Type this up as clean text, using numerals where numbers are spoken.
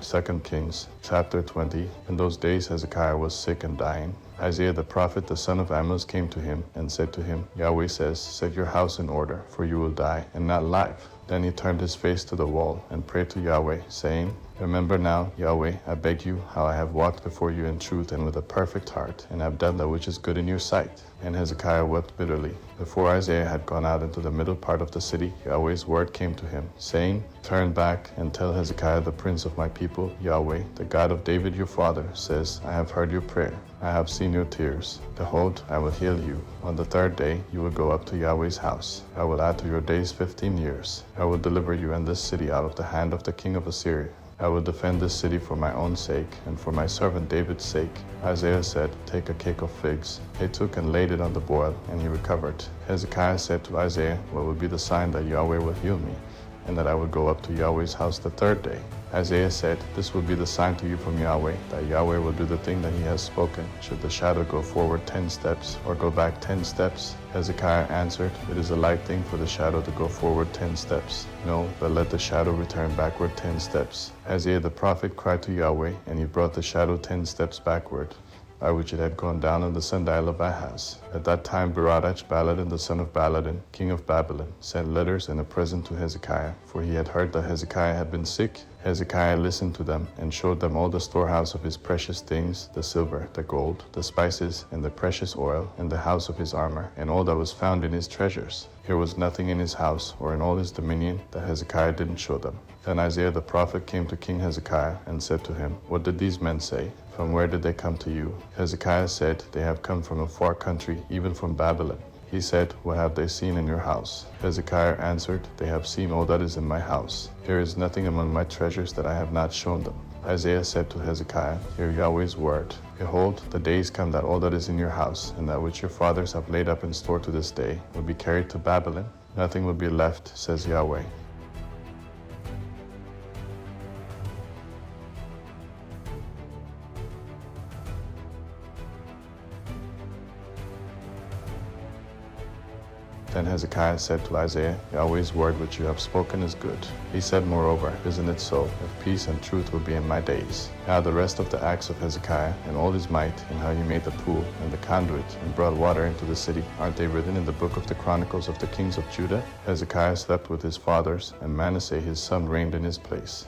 2 Kings chapter 20. In those days Hezekiah was sick and dying. Isaiah the prophet, the son of Amoz, came to him and said to him, Yahweh says, set your house in order, for you will die, and not live. Then he turned his face to the wall and prayed to Yahweh, saying, Remember now, Yahweh, I beg you, how I have walked before you in truth and with a perfect heart, and have done that which is good in your sight. And Hezekiah wept bitterly. Before Isaiah had gone out into the middle part of the city, Yahweh's word came to him, saying, Turn back and tell Hezekiah the prince of my people, Yahweh, the God of David your father, says, I have heard your prayer. I have seen your tears. Behold, I will heal you. On the third day you will go up to Yahweh's house. I will add to your days 15 years. I will deliver you and this city out of the hand of the king of Assyria. I will defend this city for my own sake, and for my servant David's sake. Isaiah said, Take a cake of figs. He took and laid it on the boil, and he recovered. Hezekiah said to Isaiah, What will be the sign that Yahweh will heal me, and that I will go up to Yahweh's house the third day? Isaiah said, This will be the sign to you from Yahweh, that Yahweh will do the thing that he has spoken. Should the shadow go forward 10 steps, or go back 10 steps? Hezekiah answered, It is a light thing for the shadow to go forward 10 steps. No, but let the shadow return backward 10 steps. Isaiah the prophet cried to Yahweh, and he brought the shadow 10 steps backward, by which it had gone down on the sundial of Ahaz. At that time Berodach Baladan the son of Baladan, king of Babylon, sent letters and a present to Hezekiah, for he had heard that Hezekiah had been sick. Hezekiah listened to them and showed them all the storehouse of his precious things, the silver, the gold, the spices, and the precious oil, and the house of his armor, and all that was found in his treasures. There was nothing in his house or in all his dominion that Hezekiah didn't show them. Then Isaiah the prophet came to King Hezekiah and said to him, What did these men say? From where did they come to you? Hezekiah said, They have come from a far country, even from Babylon. He said, What have they seen in your house? Hezekiah answered, They have seen all that is in my house. There is nothing among my treasures that I have not shown them. Isaiah said to Hezekiah, Hear Yahweh's word. Behold, the days come that all that is in your house, and that which your fathers have laid up in store to this day, will be carried to Babylon. Nothing will be left, says Yahweh. Then Hezekiah said to Isaiah, Yahweh's word which you have spoken is good. He said, Moreover, isn't it so, that peace and truth will be in my days? Now the rest of the acts of Hezekiah, and all his might, and how he made the pool, and the conduit, and brought water into the city, aren't they written in the book of the Chronicles of the kings of Judah? Hezekiah slept with his fathers, and Manasseh his son reigned in his place.